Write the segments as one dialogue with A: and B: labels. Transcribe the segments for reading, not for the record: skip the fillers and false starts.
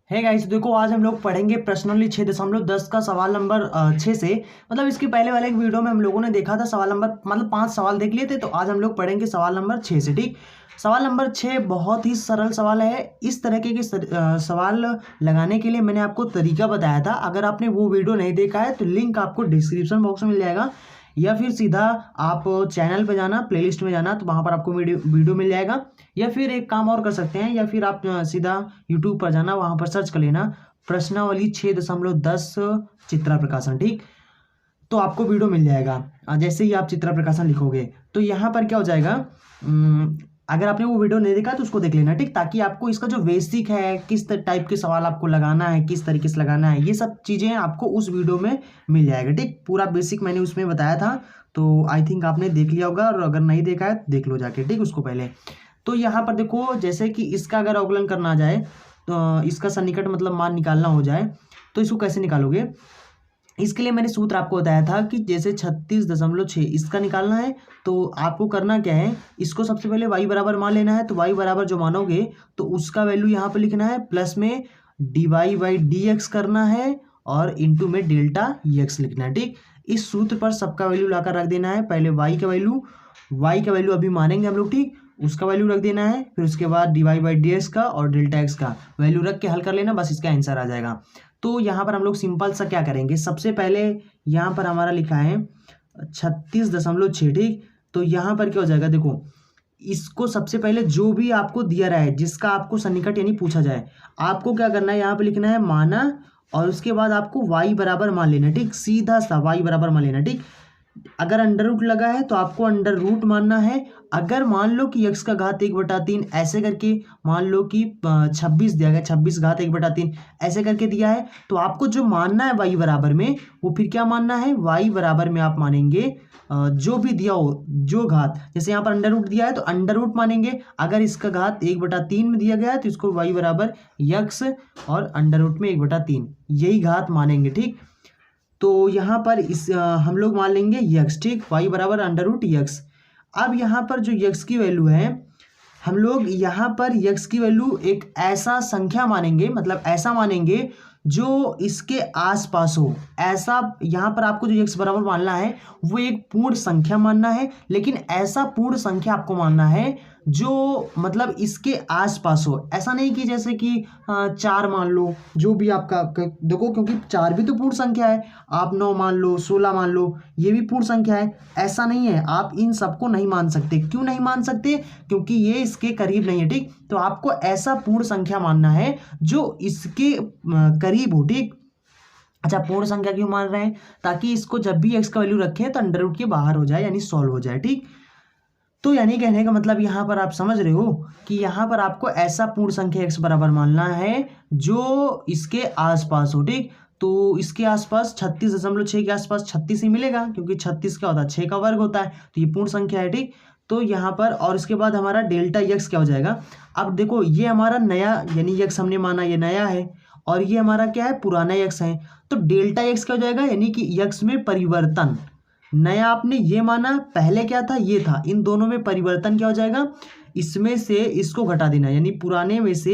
A: है गाइस, देखो आज हम लोग पढ़ेंगे प्रश्नावली 6.10 का सवाल नंबर 6 से। मतलब इसके पहले वाले एक वीडियो में हम लोगों ने देखा था सवाल नंबर, मतलब 5 सवाल देख लिए थे। तो आज हम लोग पढ़ेंगे सवाल नंबर 6 से। ठीक, सवाल नंबर 6 बहुत ही सरल सवाल है। इस तरीके के सवाल लगाने के लिए मैंने आपको तरीका बताया था। अगर आपने वो वीडियो नहीं देखा है तो लिंक आपको डिस्क्रिप्शन बॉक्स में मिल जाएगा, या फिर सीधा आप चैनल पे जाना, प्लेलिस्ट में जाना, तो वहाँ पर आपको वीडियो मिल जाएगा। या फिर एक काम और कर सकते हैं, या फिर आप सीधा यूट्यूब पर जाना, वहाँ पर सर्च कर लेना प्रश्नावली 6.10 चित्रा प्रकाशन। ठीक, तो आपको वीडियो मिल जाएगा। जैसे ही आप चित्रा प्रकाशन लिखोगे तो यहाँ पर क्या हो जाएगा, अगर आपने वो वीडियो नहीं देखा तो उसको देख लेना। ठीक, ताकि आपको इसका जो बेसिक है, किस टाइप के सवाल आपको लगाना है, किस तरीके से लगाना है, ये सब चीज़ें आपको उस वीडियो में मिल जाएगा। ठीक, पूरा बेसिक मैंने उसमें बताया था, तो आई थिंक आपने देख लिया होगा, और अगर नहीं देखा है तो देख लो जाके। ठीक, उसको पहले तो यहाँ पर देखो, जैसे कि इसका अगर अवकलन करना जाए तो इसका सन्निकट मतलब मान निकालना हो जाए, तो इसको कैसे निकालोगे। इसके लिए मैंने सूत्र आपको बताया था कि जैसे 36.6 इसका निकालना है, तो आपको करना क्या है, इसको सबसे पहले y बराबर मान लेना है। तो y बराबर जो मानोगे तो उसका वैल्यू यहाँ पे लिखना है, प्लस में dy/dx करना है, और इंटू में डेल्टा x लिखना है। ठीक, इस सूत्र पर सबका वैल्यू लाकर रख देना है। पहले y का वैल्यू अभी मानेंगे हम लोग। ठीक, उसका वैल्यू रख देना है, फिर उसके बाद dy/dx का और डेल्टा x का वैल्यू रख के हल कर लेना, बस इसका आंसर आ जाएगा। तो यहाँ पर हम लोग सिंपल सा क्या करेंगे, सबसे पहले यहाँ पर हमारा लिखा है 36.6। ठीक, तो यहाँ पर क्या हो जाएगा, देखो इसको सबसे पहले जो भी आपको दिया रहा है, जिसका आपको सन्निकट यानी पूछा जाए, आपको क्या करना है, यहाँ पे लिखना है माना, और उसके बाद आपको y बराबर मान लेना। ठीक, सीधा सा y बराबर मान लेना। ठीक, अगर अंडर रूट लगा है तो आपको अंडर रूट मानना है। अगर मान लो कि x का घात 1/3 ऐसे करके, मान लो कि 26 दिया गया, 26 घात 1/3 ऐसे करके दिया है, तो आपको जो मानना है y बराबर में, वो फिर क्या मानना है, y बराबर में आप मानेंगे जो भी दिया हो, जो घात, जैसे यहाँ पर अंडर रूट दिया है तो अंडर रूट मानेंगे। अगर इसका घात 1/3 में दिया गया है तो इसको y बराबर x और अंडर रूट में 1/3 यही घात मानेंगे। ठीक, तो यहाँ पर हम लोग मान लेंगे x। ठीक, y बराबर अंडर रूट x। अब यहाँ पर जो x की वैल्यू है, हम लोग यहाँ पर x की वैल्यू एक ऐसा संख्या मानेंगे, मतलब ऐसा मानेंगे जो इसके आसपास हो। ऐसा यहाँ पर आपको जो x बराबर मानना है वो एक पूर्ण संख्या मानना है, लेकिन ऐसा पूर्ण संख्या आपको मानना है जो मतलब इसके आसपास हो। ऐसा नहीं कि जैसे कि 4 मान लो, जो भी आपका देखो, क्योंकि 4 भी तो पूर्ण संख्या है। आप 9 मान लो, 16 मान लो, ये भी पूर्ण संख्या है। ऐसा नहीं है, आप इन सबको नहीं मान सकते। क्यों नहीं मान सकते, क्योंकि ये इसके करीब नहीं है। ठीक, तो आपको ऐसा पूर्ण संख्या मानना है जो इसके करीब हो। ठीक, अच्छा, पूर्ण संख्या क्यों मान रहे हैं, ताकि इसको जब भी x का वैल्यू रखें तो अंडर रूट के बाहर हो जाए, यानी सॉल्व हो जाए। ठीक, तो यानी कहने का मतलब यहाँ पर आप समझ रहे हो कि यहाँ पर आपको ऐसा पूर्ण संख्या x बराबर मानना है जो इसके आसपास हो। ठीक, तो इसके आसपास 36.6 के आसपास 36 ही मिलेगा, क्योंकि 36 क्या होता है, 6 का वर्ग होता है, तो ये पूर्ण संख्या है। ठीक, तो यहाँ पर, और इसके बाद हमारा डेल्टा x क्या हो जाएगा। अब देखो, ये हमारा नया यानी x हमने माना, ये नया है, और ये हमारा क्या है, पुराना x है। तो डेल्टा x क्या हो जाएगा, यानी कि x में परिवर्तन। नया आपने ये माना, पहले क्या था, ये था, इन दोनों में परिवर्तन क्या हो जाएगा, इसमें से इसको घटा देना, यानी पुराने में से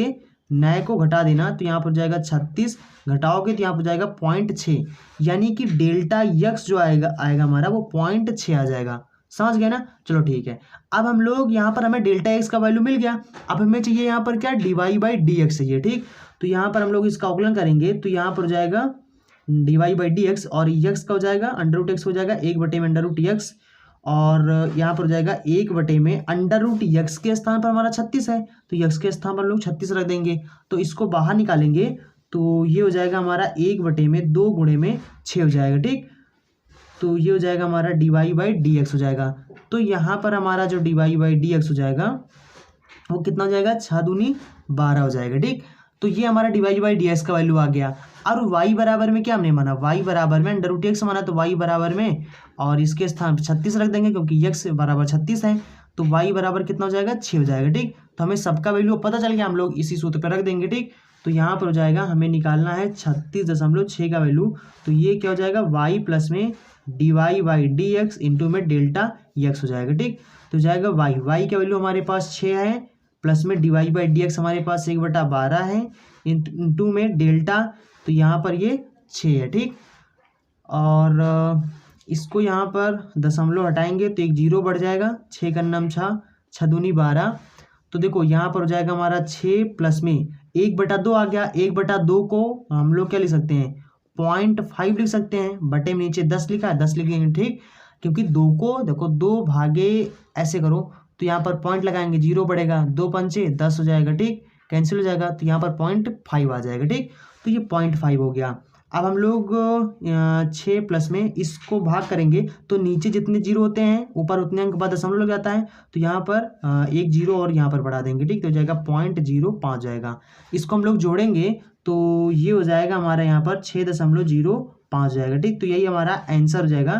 A: नए को घटा देना। तो यहाँ पर जाएगा 36, घटाओगे तो यहाँ पर जाएगा 0.6, यानी कि डेल्टा x जो आएगा हमारा वो 0.6 आ जाएगा। समझ गए ना, चलो ठीक है। अब हम लोग यहाँ पर, हमें डेल्टा x का वैल्यू मिल गया। अब हमें चाहिए यहाँ पर क्या, dy/dx चाहिए। ठीक, तो यहाँ पर हम लोग इसका अवकलन करेंगे, तो यहाँ पर जाएगा dy/dx, और x का हो जाएगा अंडर रूट x हो जाएगा 1 में अंडर रूट x, और यहाँ पर हो जाएगा 1 में अंडर रूट x के स्थान पर हमारा 36 है, तो x के स्थान पर हम लोग 36 रख देंगे। तो इसको बाहर निकालेंगे तो ये हो जाएगा हमारा 1 में 2 गुणे में 6 हो जाएगा। ठीक, तो ये हो जाएगा हमारा dy/dx हो जाएगा। तो यहाँ पर हमारा जो dy/dx हो जाएगा वो कितना हो जाएगा, 6 दूनी 12 हो जाएगा। ठीक, तो ये हमारा dy/dx का वैल्यू आ गया। और y बराबर में क्या हमने माना, y बराबर में अंडर रूट x माना, तो y बराबर में, और इसके स्थान पर 36 रख देंगे, क्योंकि x बराबर 36 है, तो y बराबर कितना हो जाएगा, 6 हो जाएगा। ठीक, तो हमें सबका वैल्यू पता चल गया, हम लोग इसी सूत्र पर रख देंगे। ठीक, तो यहाँ पर हो जाएगा, हमें निकालना है 36.6 का वैल्यू, तो ये क्या हो जाएगा, y प्लस में dy/dx इंटू में डेल्टा x हो जाएगा। ठीक, तो जाएगा y का वैल्यू हमारे पास 6 है, प्लस में dy/dx हमारे पास 1/12 है, इंटू में डेल्टा, तो यहाँ पर ये 6 है, ठीक। और इसको यहाँ पर दशमलव हटाएंगे तो एक जीरो बढ़ जाएगा, 6 का नम 6, 6 दूनी 12। तो देखो यहाँ पर हो जाएगा हमारा 6 प्लस में 1/2 आ गया। 1/2 को हम लोग क्या लिख सकते हैं, 0.5 लिख सकते हैं। बटे में नीचे 10 लिखा है, 10 लिखेंगे, ठीक। क्योंकि 2 को देखो 2 भागे ऐसे करो तो यहाँ पर पॉइंट लगाएंगे, 0 बढ़ेगा, 2 पंचे 10 हो जाएगा, ठीक। कैंसिल हो जाएगा तो यहाँ पर 0.5 आ जाएगा, ठीक। तो ये 0.5 हो गया। अब हम लोग 6 प्लस में इसको भाग करेंगे तो नीचे जितने जीरो होते हैं ऊपर उतने अंक बाद दशमलव लग जाता है, तो यहाँ पर एक जीरो और यहाँ पर बढ़ा देंगे, ठीक। तो हो जाएगा 0.05 जाएगा। इसको हम लोग जोड़ेंगे तो ये हो जाएगा हमारा यहाँ पर 6.05 जाएगा, ठीक। तो यही हमारा आंसर हो जाएगा।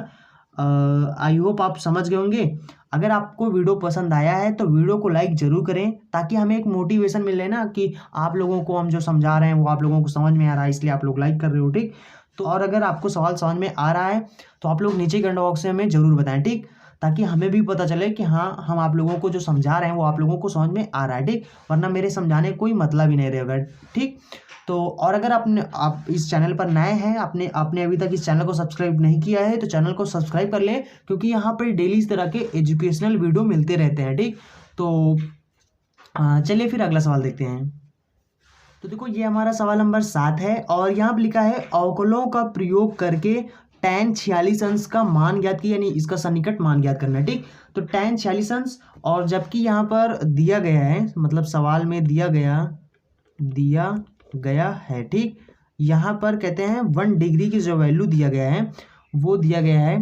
A: आई होप आप समझ गए होंगे। अगर आपको वीडियो पसंद आया है तो वीडियो को लाइक जरूर करें, ताकि हमें एक मोटिवेशन मिले ना कि आप लोगों को हम जो समझा रहे हैं वो आप लोगों को समझ में आ रहा है, इसलिए आप लोग लाइक कर रहे हो, ठीक। तो और अगर आपको सवाल समझ में आ रहा है तो आप लोग नीचे कमेंट बॉक्स में हमें जरूर बताएं, ठीक। ताकि हमें भी पता चले कि हाँ, हम आप लोगों को जो समझा रहे हैं वो आप लोगों को समझ में आ रहा है, ठीक। वरना मेरे समझाने कोई मतलब ही नहीं रहेगा, ठीक। तो और अगर आप इस चैनल पर नए हैं, आपने अभी तक इस चैनल को सब्सक्राइब नहीं किया है तो चैनल को सब्सक्राइब कर लें, क्योंकि यहाँ पर डेली इस तरह के एजुकेशनल वीडियो मिलते रहते हैं, ठीक। तो चलिए फिर अगला सवाल देखते हैं। तो देखो ये हमारा सवाल नंबर 7 है और यहाँ पर लिखा है अवकलों का प्रयोग करके tan 46 अंश का मान ज्ञात किया, यानी इसका सन्निकट मान ज्ञात करना है, ठीक। तो tan 46 अंश, और जबकि यहाँ पर दिया गया है, मतलब सवाल में दिया गया है, ठीक। यहाँ पर कहते हैं 1 डिग्री की जो वैल्यू दिया गया है वो दिया गया है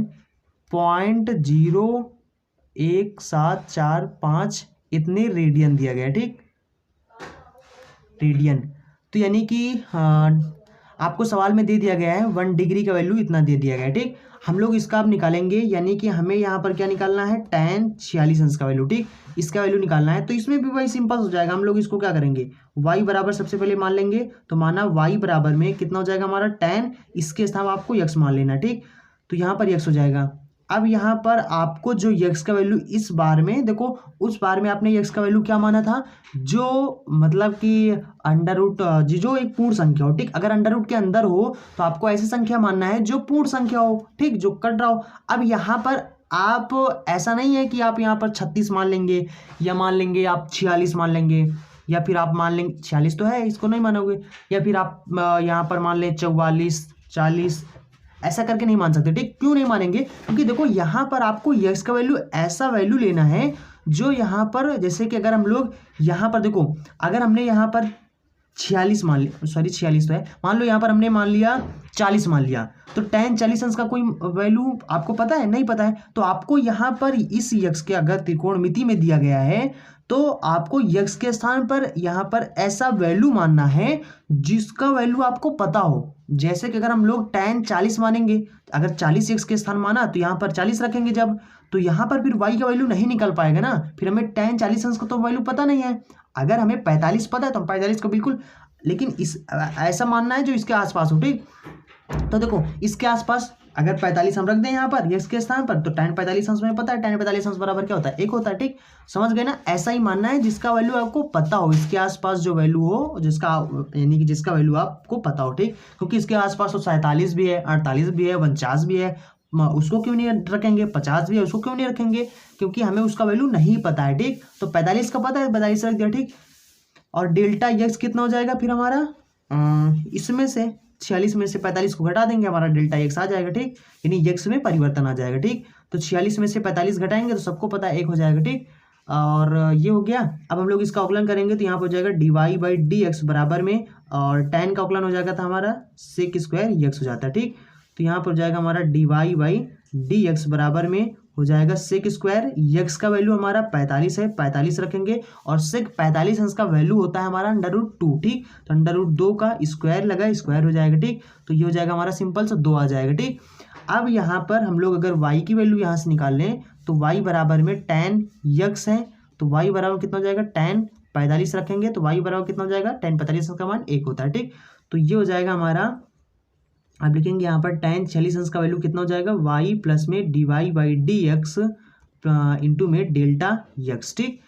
A: 0.01745 इतने रेडियन दिया गया है, ठीक। रेडियन, तो यानी कि आपको सवाल में दे दिया गया है 1 डिग्री का वैल्यू इतना दे दिया गया है, ठीक। हम लोग इसका अब निकालेंगे, यानी कि हमें यहाँ पर क्या निकालना है, tan 46 अंश का वैल्यू, ठीक। इसका वैल्यू निकालना है। तो इसमें भी वही सिंपल हो जाएगा। हम लोग इसको क्या करेंगे, y बराबर सबसे पहले मान लेंगे, तो माना y बराबर में कितना हो जाएगा हमारा tan, इसके स्थान आपको x मान लेना, ठीक। तो यहाँ पर x हो जाएगा। अब यहाँ पर आपको जो x का वैल्यू इस बार में देखो, उस बार में आपने x का वैल्यू क्या माना था, जो मतलब कि अंडर रूट जो एक पूर्ण संख्या हो, ठीक। अगर अंडर रूट के अंदर हो तो आपको ऐसी संख्या मानना है जो पूर्ण संख्या हो, ठीक, जो कट रहा हो। अब यहाँ पर आप ऐसा नहीं है कि आप यहाँ पर 36 मान लेंगे, या मान लेंगे आप 46 मान लेंगे, या फिर आप मान लेंगे 46 तो है, इसको नहीं मानोगे, या फिर आप यहाँ पर मान लें 44, 40, ऐसा करके नहीं मान सकते, ठीक। क्यों नहीं मानेंगे, क्योंकि देखो यहाँ पर आपको x का वैल्यू ऐसा वैल्यू लेना है जो यहाँ पर, जैसे कि अगर हम लोग यहाँ पर देखो, अगर हमने यहाँ पर 46 मान लिया, सॉरी 46 तो है, मान लो यहाँ पर हमने मान लिया 40 मान लिया, तो tan 40 अंश का कोई वैल्यू आपको पता है, नहीं पता है। तो आपको यहाँ पर इस x के अगर त्रिकोणमिति में दिया गया है तो आपको x के स्थान पर यहाँ पर ऐसा वैल्यू मानना है जिसका वैल्यू आपको पता हो। जैसे कि अगर हम लोग tan 40 मानेंगे, अगर 40 x के स्थान माना तो यहाँ पर 40 रखेंगे जब, तो यहाँ पर फिर y का वैल्यू नहीं निकल पाएगा ना, फिर हमें tan 40 अंश का तो वैल्यू पता नहीं है। अगर हमें 45 पता है तो हम 45 को बिल्कुल, लेकिन इस ऐसा मानना है जो इसके आसपास हो, ठीक। तो देखो इसके आसपास अगर 45 हम रख दें यहाँ पर x के स्थान पर, तो tan 45 अंश में पता है, tan 45 अंश बराबर क्या होता है, 1 होता है, ठीक। समझ गए ना, ऐसा ही मानना है जिसका वैल्यू आपको पता हो, इसके आसपास जो वैल्यू हो, जिसका यानी कि जिसका वैल्यू आपको पता हो, ठीक। क्योंकि इसके आसपास तो 47 भी है, 48 भी है, 49 भी है, उसको क्यों नहीं रखेंगे, 50 भी है, उसको क्यों नहीं रखेंगे, क्योंकि हमें उसका वैल्यू नहीं पता है, ठीक। तो 45 का पता है, 45 रख दिया, ठीक। और डेल्टा x कितना हो जाएगा फिर हमारा, इसमें से 46 में से 45 को घटा देंगे, हमारा डेल्टा x आ जाएगा, ठीक। यानी x में परिवर्तन आ जाएगा, ठीक। तो 46 में से 45 घटाएंगे तो सबको पता है 1 हो जाएगा, ठीक। और ये हो गया। अब हम लोग इसका अवकलन करेंगे तो यहाँ पर हो जाएगा dy/dx बराबर में, और tan का अवकलन हो जाएगा था हमारा sec² x हो जाता है, ठीक। तो यहाँ पर हो जाएगा हमारा dy/dx बराबर में हो जाएगा sec² x का वैल्यू हमारा 45 है, 45 रखेंगे, और sec 45 अंश का वैल्यू होता है हमारा √2, ठीक। तो √2 का स्क्वायर लगा, स्क्वायर हो जाएगा, ठीक। तो ये हो जाएगा हमारा सिंपल सा 2 आ जाएगा, ठीक। अब यहाँ पर हम लोग अगर y की वैल्यू यहाँ से निकाल लें तो y बराबर में tan x है, तो y बराबर कितना हो जाएगा, tan 45 रखेंगे तो y बराबर कितना हो जाएगा, tan 45 का मान 1 होता है, ठीक। तो ये हो जाएगा हमारा, आप लिखेंगे यहाँ पर tan 46 अंश का वैल्यू कितना हो जाएगा, y प्लस में dy/dx इंटू में डेल्टा x, ठीक।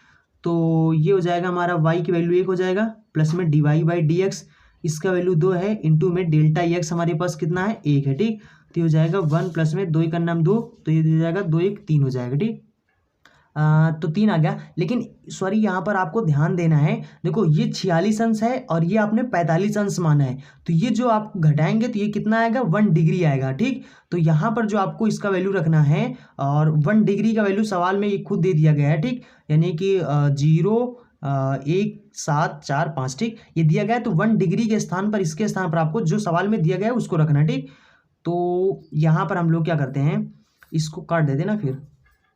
A: तो ये हो जाएगा हमारा y की वैल्यू 1 हो जाएगा, प्लस में dy/dx, इसका वैल्यू 2 है, इंटू में डेल्टा एक्स हमारे पास कितना है 1 है, ठीक। तो ये हो जाएगा 1 प्लस में 2 का नाम 2, तो ये हो जाएगा 2 1 3 हो जाएगा, ठीक। तो 3 आ गया, लेकिन सॉरी यहाँ पर आपको ध्यान देना है, देखो ये 46 अंश है और ये आपने 45 अंश माना है, तो ये जो आप घटाएंगे तो ये कितना आएगा 1 डिग्री आएगा, ठीक। तो यहाँ पर जो आपको इसका वैल्यू रखना है, और 1 डिग्री का वैल्यू सवाल में ये खुद दे दिया गया है, ठीक। यानी कि 0 1 7 4 5, ठीक, ये दिया गया है। तो 1 डिग्री के स्थान पर, इसके स्थान पर आपको जो सवाल में दिया गया है उसको रखना, ठीक। तो यहाँ पर हम लोग क्या करते हैं, इसको काट देते ना फिर,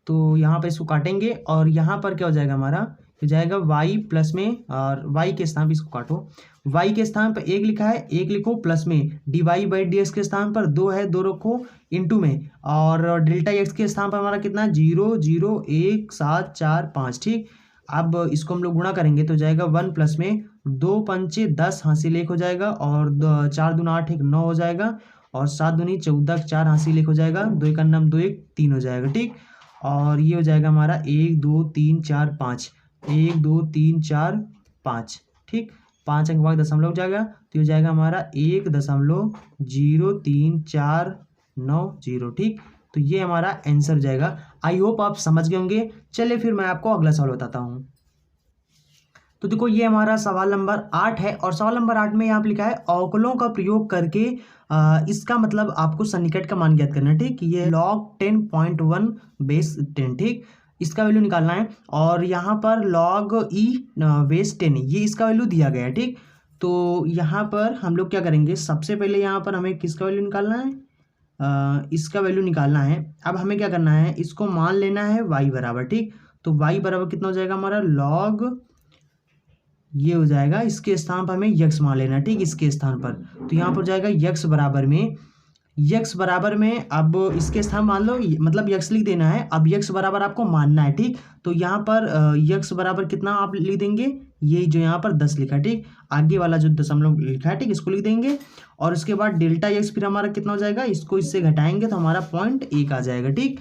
A: तो यहाँ पर इसको काटेंगे और यहाँ पर क्या हो जाएगा हमारा, हो जाएगा y प्लस में, और y के स्थान पर इसको काटो, y के स्थान पर 1 लिखा है, 1 लिखो, प्लस में dy बाई डी एक्स के स्थान पर 2 है, 2 रखो, इंटू में, और डेल्टा एक्स के स्थान पर हमारा कितना है 0 0 1 7 4 5, ठीक। अब इसको हम लोग गुणा करेंगे तो हो जाएगा 1 प्लस में 2 पंचे 10 हासिल 1 हो जाएगा, और 4 दूना 8 1 9 हो जाएगा, और 7 दूनी 14 4 हासिल 1 हो जाएगा, 2 का नाम 2 1 3 हो जाएगा, ठीक। और ये हो जाएगा हमारा 1 2 3 4 5, 1 2 3 4 5, ठीक। 5 अंक के बाद दशमलव हो जाएगा, तो ये हो जाएगा हमारा 1.0349, ठीक। तो ये हमारा आंसर हो जाएगा। आई होप आप समझ गए होंगे। चलिए फिर मैं आपको अगला सवाल बताता हूँ। तो देखो ये हमारा सवाल नंबर 8 है, और सवाल नंबर 8 में यहाँ पे लिखा है अवकलों का प्रयोग करके इसका मतलब आपको सन्निकट का मान ज्ञात करना है, ठीक। ये log 10.1 बेस 10, ठीक, इसका वैल्यू निकालना है, और यहाँ पर log e बेस 10 ये इसका वैल्यू दिया गया है, ठीक। तो यहाँ पर हम लोग क्या करेंगे, सबसे पहले यहाँ पर हमें किसका वैल्यू निकालना है, इसका वैल्यू निकालना है। अब हमें क्या करना है, इसको मान लेना है y बराबर, ठीक। तो y बराबर कितना हो जाएगा हमारा log, ये हो जाएगा, इसके स्थान पर हमें यक्स मान लेना, ठीक, इसके स्थान पर। तो यहाँ पर हो जाएगा यक्स बराबर में, अब इसके स्थान मान लो, मतलब यक्स लिख देना है। अब यक्स बराबर आपको मानना है, ठीक। तो यहाँ पर यक्स बराबर कितना आप लिख देंगे, ये जो यहाँ पर 10 लिखा है, ठीक, आगे वाला जो दशमलव लिखा है, ठीक, इसको लिख देंगे, और उसके बाद डेल्टा यक्स फिर हमारा कितना हो जाएगा, इसको इससे घटाएंगे तो हमारा 0.1 आ जाएगा, ठीक।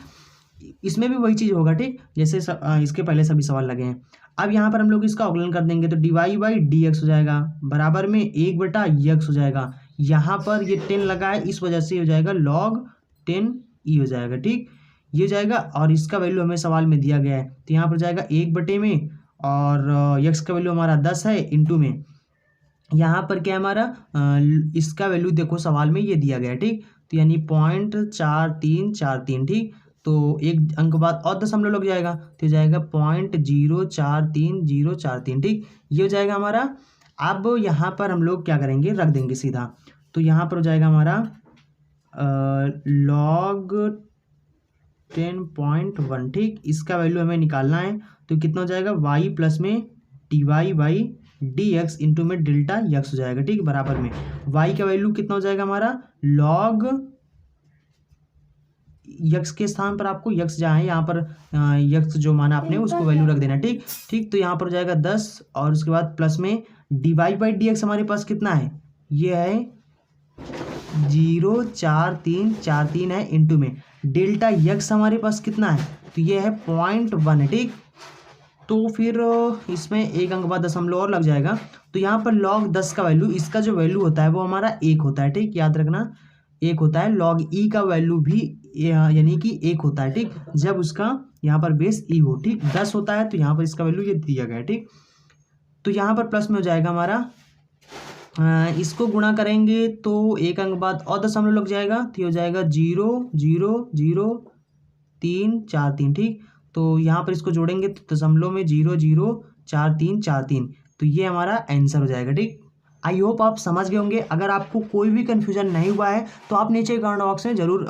A: इसमें भी वही चीज़ होगा, ठीक, जैसे इसके पहले सभी सवाल लगे हैं। अब यहाँ पर हम लोग इसका अवकलन कर देंगे, तो dy बाई डी एक्स हो जाएगा, बराबर में 1 बटा यक्स हो जाएगा। यहाँ पर ये 10 लगा है, इस वजह से हो जाएगा log 10e हो जाएगा, ठीक, ये हो जाएगा। और इसका वैल्यू हमें सवाल में दिया गया है, तो यहाँ पर जाएगा 1 बटे में, और यक्स का वैल्यू हमारा 10 है, इंटू में यहाँ पर क्या है हमारा, इसका वैल्यू देखो सवाल में ये दिया गया है, ठीक। तो यानी 0.4343, ठीक। तो एक अंक बाद और दशमलव लग जाएगा, तो हो जाएगा 0.043043, ठीक, ये हो जाएगा हमारा। अब यहाँ पर हम लोग क्या करेंगे, रख देंगे सीधा, तो यहाँ पर हो जाएगा हमारा log 10.1, ठीक, इसका वैल्यू हमें निकालना है। तो कितना हो जाएगा y प्लस में dy by D x into में डेल्टा यक्स हो जाएगा, ठीक, बराबर में y का वैल्यू कितना हो जाएगा हमारा log यक्स के स्थान पर आपको यक्स जहाँ है, यहाँ पर यक्स जो माना आपने उसको वैल्यू रख देना, ठीक ठीक। तो यहाँ पर हो जाएगा 10, और उसके बाद प्लस में dy बाई डी एक्स हमारे पास कितना है, ये है 0.4343 है, इंटू में डेल्टा यक्स हमारे पास कितना है, तो ये है 0.1 है, ठीक। तो फिर इसमें एक अंक बाद दशमलव और लग जाएगा। तो यहाँ पर log 10 का वैल्यू, इसका जो वैल्यू होता है वो हमारा 1 होता है, ठीक, याद रखना 1 होता है। log e का वैल्यू भी यानी कि 1 होता है, ठीक, जब उसका यहाँ पर बेस e हो, ठीक। 10 होता है तो यहाँ पर इसका वैल्यू ये दिया गया है, ठीक। तो यहाँ पर प्लस में हो जाएगा हमारा, इसको गुणा करेंगे तो एक अंक बाद और दशमलव लग जाएगा, तो हो जाएगा 0.000343, ठीक। तो यहाँ पर इसको जोड़ेंगे तो दशमलव में 0.004343, तो ये हमारा आंसर हो जाएगा, ठीक। आई होप आप समझ गए होंगे। अगर आपको कोई भी कन्फ्यूजन नहीं हुआ है तो आप नीचे कमेंट बॉक्स में ज़रूर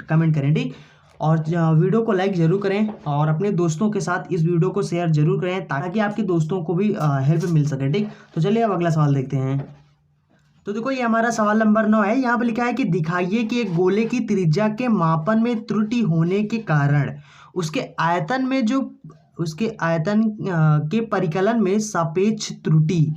A: कमेंट करें, ठीक। और वीडियो को लाइक ज़रूर करें, और अपने दोस्तों के साथ इस वीडियो को शेयर ज़रूर करें, ताकि आपके दोस्तों को भी हेल्प मिल सके, ठीक। तो चलिए अब अगला सवाल देखते हैं। तो देखो ये हमारा सवाल नंबर 9 है। यहाँ पर लिखा है कि दिखाइए कि एक गोले की त्रिज्या के मापन में त्रुटि होने के कारण उसके आयतन के परिकलन में सापेक्ष त्रुटि,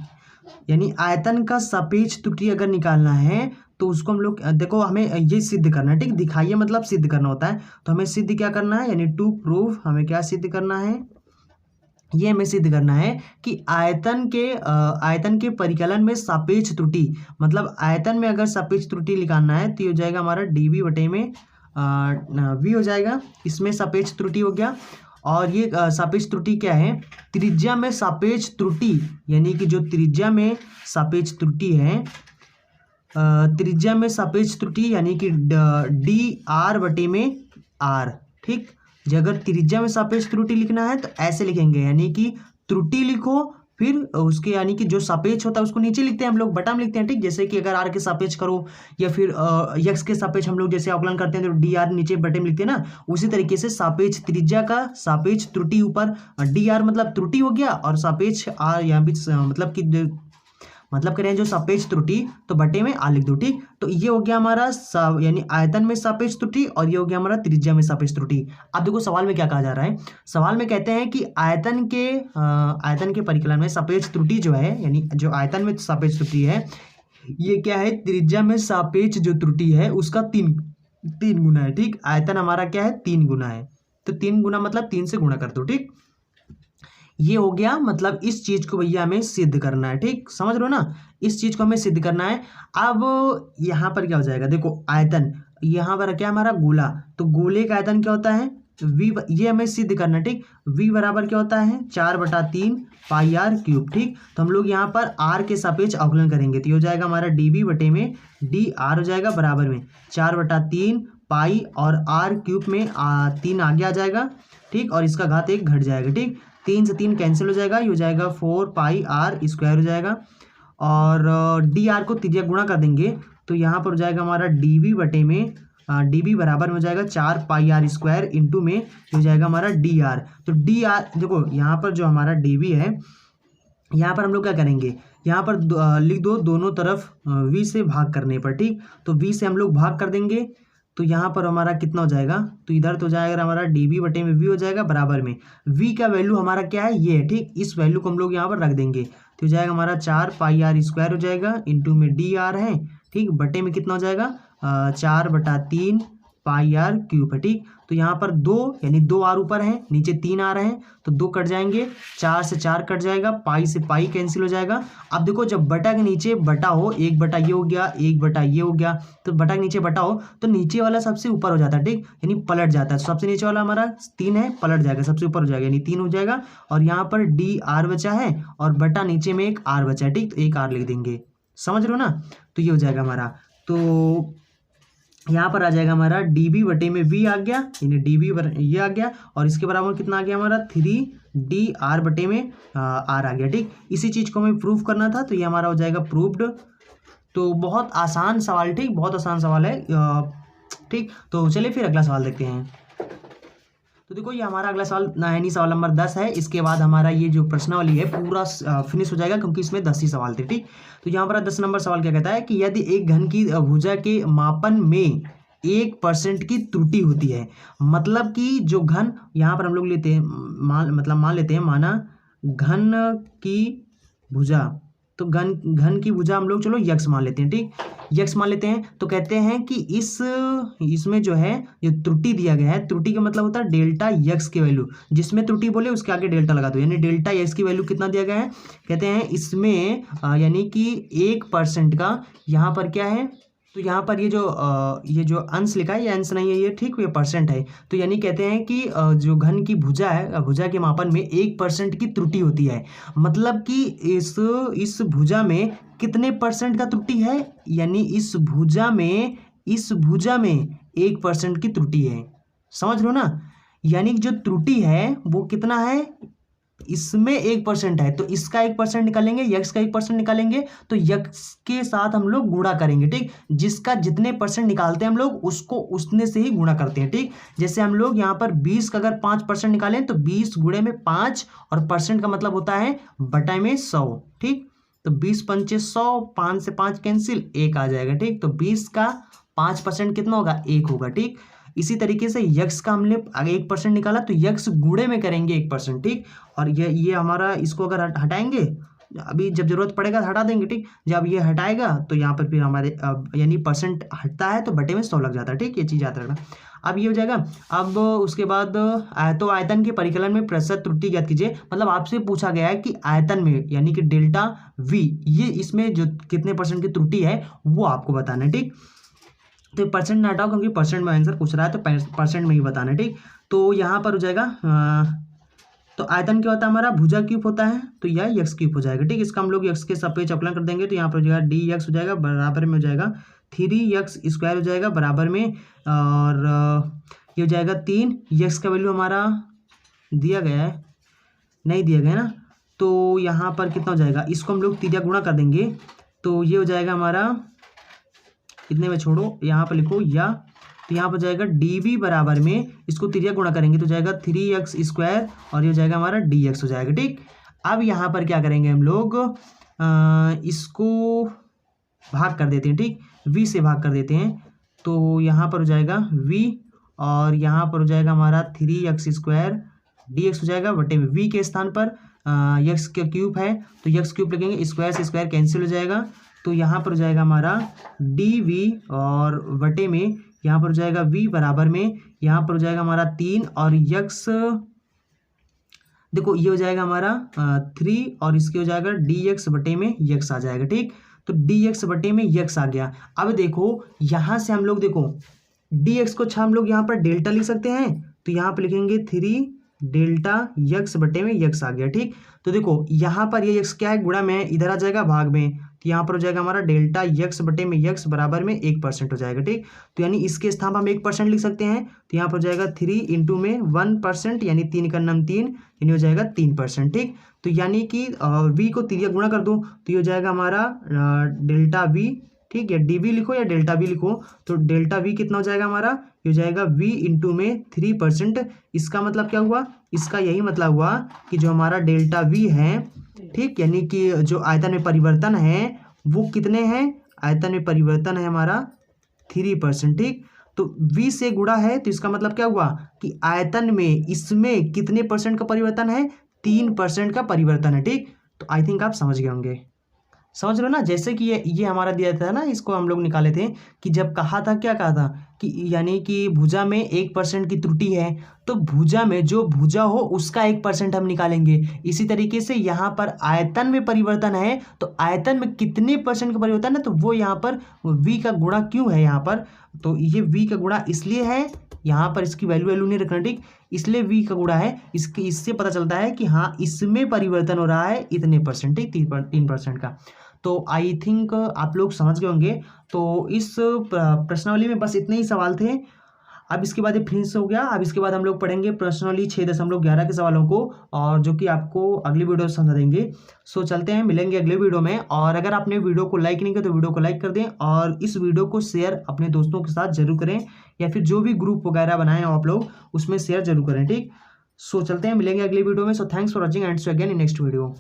A: यानी आयतन का सापेक्ष त्रुटि अगर निकालना है तो उसको हम लोग, देखो हमें ये सिद्ध करना है, ठीक। दिखाइए मतलब सिद्ध करना होता है, तो हमें सिद्ध क्या करना है, यानी टू प्रूव, हमें क्या सिद्ध करना है, ये हमें सिद्ध करना है कि आयतन के परिकलन में सापेक्ष त्रुटि, मतलब आयतन में अगर सापेक्ष त्रुटि निकालना है तो ये हो जाएगा हमारा dv बटे में v हो जाएगा, इसमें सापेक्ष त्रुटि हो गया। और ये सापेक्ष त्रुटि क्या है, त्रिज्या में सापेक्ष त्रुटि, यानी कि जो त्रिज्या में सापेक्ष त्रुटि है, त्रिज्या में सापेक्ष त्रुटि यानी कि dr बटे में r, ठीक। जो अगर त्रिज्या में सापेक्ष त्रुटि लिखना है तो ऐसे लिखेंगे, यानी कि त्रुटि लिखो फिर उसके यानी कि जो सापेक्ष होता है उसको नीचे लिखते हैं हम लोग, बटा में लिखते हैं, ठीक। जैसे कि अगर r के सापेक्ष करो या फिर x के सापेक्ष हम लोग जैसे अवकलन करते हैं तो dr नीचे बटे में लिखते हैं ना, उसी तरीके से सापेक्ष त्रिज्या का सापेक्ष त्रुटि ऊपर dr मतलब त्रुटि हो गया, और सापेक्ष r यहाँ भी मतलब करें जो सापेक्ष त्रुटि तो बटे में आ लिख दो, ठीक। तो ये हो गया हमारा यानी आयतन में सापेक्ष त्रुटि, और ये हो गया हमारा त्रिज्या में सापेक्ष त्रुटि। अब देखो सवाल में क्या कहा जा रहा है, सवाल में कहते हैं कि आयतन के परिकलन में सापेक्ष त्रुटि जो है, यानी जो आयतन में सापेक्ष त्रुटि है, ये क्या है, त्रिज्या में सापेक्ष जो त्रुटि है उसका तीन गुना है, ठीक। आयतन हमारा क्या है, 3 गुना है, तो 3 गुना मतलब 3 से गुणा कर दो, ठीक। ये हो गया, मतलब इस चीज को भैया हमें सिद्ध करना है, ठीक। समझ रहे हो ना, इस चीज को हमें सिद्ध करना है। अब यहाँ पर क्या हो जाएगा, देखो आयतन यहाँ पर क्या हमारा गोला, तो गोले का आयतन क्या होता है v, ये हमें सिद्ध करना है, ठीक। v बराबर क्या होता है 4/3 पाई r क्यूब, ठीक। तो हम लोग यहाँ पर r के सापेक्ष अवकलन करेंगे तो ये हो जाएगा हमारा dv बटे में dr हो जाएगा बराबर में 4/3 पाई और r क्यूब में 3 आगे आ जाएगा, ठीक। और इसका घात 1 घट जाएगा, ठीक। 3 से 3 कैंसिल हो जाएगा, ये हो जाएगा 4 पाई r स्क्वायर हो जाएगा, और dr को त्रिज्या गुणा कर देंगे तो यहाँ पर हो जाएगा हमारा dv बटे में dv बराबर में हो जाएगा 4 पाई r स्क्वायर इंटू में हो जाएगा हमारा dr। तो dr देखो यहाँ पर जो हमारा dv है, यहाँ पर हम लोग क्या करेंगे, यहाँ पर लिख दो दोनों तरफ v से भाग करने पर, ठीक। तो v से हम लोग भाग कर देंगे तो यहाँ पर हमारा कितना हो जाएगा, तो इधर तो जाएगा हमारा dv बटे में v हो जाएगा बराबर में v का वैल्यू हमारा क्या है, ये है, ठीक। इस वैल्यू को हम लोग यहाँ पर रख देंगे तो हो जाएगा हमारा 4 पाई r स्क्वायर हो जाएगा इंटू में dr है, ठीक। बटे में कितना हो जाएगा 4/3 पाई r क्यूब है, ठीक। तो यहाँ पर 2 यानी 2r ऊपर है, नीचे 3r है तो 2 कट जाएंगे, 4 से 4 कट जाएगा, पाई से पाई कैंसिल हो जाएगा। अब देखो जब बटा के नीचे बटा हो, 1 बटा ये हो गया, 1 बटा ये हो गया, तो बटा के नीचे बटा हो तो नीचे वाला सबसे ऊपर हो जाता है, ठीक। यानी पलट जाता है, सबसे नीचे वाला हमारा 3 है, पलट जाएगा, सबसे ऊपर हो जाएगा यानी 3 हो जाएगा, और यहाँ पर dr बचा है और बटा नीचे में एक r बचा है, ठीक। तो एक r लिख देंगे, समझ रहे हो ना। तो ये हो जाएगा हमारा, तो यहाँ पर आ जाएगा हमारा dv बटे में v आ गया, यानी dv ये आ गया, और इसके बराबर कितना आ गया हमारा 3dr बटे में r आ गया, ठीक। इसी चीज़ को हमें प्रूफ करना था तो ये हमारा हो जाएगा प्रूफ्ड। तो बहुत आसान सवाल, ठीक, बहुत आसान सवाल है, ठीक। तो चलिए फिर अगला सवाल देखते हैं। तो देखो ये हमारा अगला सवाल यानी सवाल नंबर 10 है। इसके बाद हमारा ये जो प्रश्नावली है पूरा फिनिश हो जाएगा, क्योंकि इसमें 10 ही सवाल थे, ठीक। तो यहाँ पर 10 नंबर सवाल क्या कहता है कि यदि एक घन की भुजा के मापन में 1% की त्रुटि होती है, मतलब कि जो घन यहाँ पर हम लोग लेते हैं मान लेते हैं, माना घन की भुजा, तो घन की भुजा हम लोग चलो यक्स मान लेते हैं, ठीक, यक्स मान लेते हैं। तो कहते हैं कि इसमें जो है जो त्रुटि दिया गया है, त्रुटि का मतलब होता है डेल्टा यक्स की वैल्यू, जिसमें त्रुटि बोले उसके आगे डेल्टा लगा दो, यानी डेल्टा यक्स की वैल्यू कितना दिया गया है, कहते हैं इसमें यानी कि 1% का यहाँ पर क्या है, तो यहाँ पर ये जो अंश लिखा है ये अंश नहीं है, ये ठीक ये परसेंट है। तो यानी कहते हैं कि जो घन की भुजा है, भुजा के मापन में 1% की त्रुटि होती है, मतलब कि इस भुजा में कितने परसेंट का त्रुटि है, यानी इस भुजा में 1% की त्रुटि है, समझ लो ना। यानी जो त्रुटि है वो कितना है, इसमें 1% है, तो इसका 1% निकालेंगे, यक्स का 1% निकालेंगे, तो यक्स के साथ हम लोग गुणा करेंगे, ठीक। जिसका जितने परसेंट निकालते हैं हम लोग उसको उतने से ही गुणा करते हैं, ठीक। जैसे हम लोग यहाँ पर 20 का अगर 5% निकालें तो 20 गुणे में 5, और परसेंट का मतलब होता है बटा में 100, ठीक। तो 20 पंचे 100, 5 से 5 कैंसिल, 1 आ जाएगा, ठीक। तो 20 का 5% कितना होगा, 1 होगा, ठीक। इसी तरीके से यक्स का हमने आगे 1% निकाला तो यक्स गुणे में करेंगे 1%, ठीक। और ये हमारा इसको अगर हटाएंगे, अभी जब जरूरत पड़ेगा तो हटा देंगे, ठीक। जब ये हटाएगा तो यहाँ पर फिर हमारे यानी परसेंट हटता है तो बटे में 100 लग जाता है, ठीक। ये चीज़ याद रखना। अब ये हो जाएगा। अब उसके बाद तो आयतन के परिकलन में प्रतिशत त्रुटि ज्ञात कीजिए। मतलब आपसे पूछा गया है कि आयतन में यानी कि डेल्टा वी, ये इसमें जो कितने परसेंट की त्रुटि है वो आपको बताना है। ठीक, तो परसेंट ना हटाओ क्योंकि परसेंट में आंसर पूछ रहा है तो परसेंट में ही बताना है। ठीक, तो यहाँ पर हो जाएगा तो आयतन क्या होता है हमारा, भुजा क्यूब होता है, तो यह एक्स क्यूब हो जाएगा। ठीक, इसका हम लोग एक्स के सापेक्ष अवकलन कर देंगे तो यहाँ पर हो जाएगा डी एक्स हो जाएगा, बराबर में हो जाएगा 3x² हो जाएगा, बराबर में और ये हो जाएगा 3। एक्स का वैल्यू हमारा दिया गया है, नहीं दिया गया ना, तो यहाँ पर कितना हो जाएगा, इसको हम लोग तिर्या गुणा कर देंगे तो ये हो जाएगा हमारा, कितने में छोड़ो यहाँ पर लिखो या, तो यहाँ पर जाएगा dv बराबर में इसको तिर्या गुणा करेंगे तो जाएगा 3x² और ये हो जाएगा हमारा dx हो जाएगा। ठीक, अब यहाँ पर क्या करेंगे हम लोग, इसको भाग कर देते हैं। ठीक, v से भाग कर देते हैं तो यहाँ पर हो जाएगा v और यहाँ पर हो जाएगा हमारा 3x² dx हो जाएगा बटे में v के स्थान पर x का क्यूब है तो x क्यूब लिखेंगे, स्क्वायर से स्क्वायर कैंसिल हो जाएगा तो यहाँ पर हो जाएगा हमारा dv और बटे में यहाँ पर हो जाएगा v बराबर में यहाँ पर हो जाएगा हमारा 3 और x, देखो ये हो जाएगा हमारा 3 और इसके हो जाएगा dx बटे में x आ जाएगा। ठीक, तो dx बटे में x आ गया। अब देखो यहाँ से हम लोग देखो dx को हम लोग यहाँ पर डेल्टा लिख सकते हैं तो यहाँ पर लिखेंगे 3 डेल्टा x बटे में x आ गया। ठीक, तो देखो यहाँ पर ये x क्या है, गुणा में इधर आ जाएगा भाग में, तो यहाँ पर हो जाएगा हमारा डेल्टा x बटे में x बराबर में 1% हो जाएगा। ठीक, तो यानी इसके स्थान पर हम 1% लिख सकते हैं तो यहाँ पर हो जाएगा 3 इंटू में 1% यानी 3 का नाम 3 यानी हो जाएगा 3%। ठीक, तो यानी कि v को तिर्या गुणा कर दूँ तो ये हो जाएगा हमारा डेल्टा v। ठीक है, डी बी लिखो या डेल्टा बी लिखो तो डेल्टा वी कितना हो जाएगा हमारा, ये हो जाएगा v इंटू में 3%। इसका मतलब क्या हुआ, इसका यही मतलब हुआ कि जो हमारा डेल्टा वी है, ठीक, यानी कि जो आयतन में परिवर्तन है वो कितने हैं, आयतन में परिवर्तन है हमारा 3%। ठीक, तो v से गुणा है तो इसका मतलब क्या हुआ कि आयतन में इसमें कितने परसेंट का परिवर्तन है, 3% का परिवर्तन है। ठीक, तो आई थिंक आप समझ गए होंगे, समझ लो ना। जैसे कि ये हमारा दिया था ना, इसको हम लोग निकाले थे कि जब कहा था, क्या कहा था कि यानी कि भुजा में 1% की त्रुटि है तो भुजा में जो भुजा हो उसका 1% हम निकालेंगे। इसी तरीके से यहाँ पर आयतन में परिवर्तन है तो आयतन में कितने परसेंट का परिवर्तन है तो वो यहाँ पर v का गुणा क्यों है यहाँ पर, तो ये v का गुणा इसलिए है, यहाँ पर इसकी वैल्यू नहीं रखना। ठीक, इसलिए v का गुणा है, इससे पता चलता है कि हाँ इसमें परिवर्तन हो रहा है इतने परसेंट। ठीक, 3% का। तो आई थिंक आप लोग समझ गए होंगे। तो इस प्रश्नावली में बस इतने ही सवाल थे। अब इसके बाद ये फिनिश हो गया। अब इसके बाद हम लोग पढ़ेंगे प्रश्नावली 6.11 के सवालों को, और जो कि आपको अगली वीडियो में समझा देंगे। सो चलते हैं, मिलेंगे अगले वीडियो में। और अगर आपने वीडियो को लाइक नहीं किया तो वीडियो को लाइक कर दें और इस वीडियो को शेयर अपने दोस्तों के साथ जरूर करें, या फिर जो भी ग्रुप वगैरह बनाए हो आप लोग उसमें शेयर जरूर करें। ठीक, सो चलते हैं, मिलेंगे अगली वीडियो में। So thanks for watching and see you again in next video.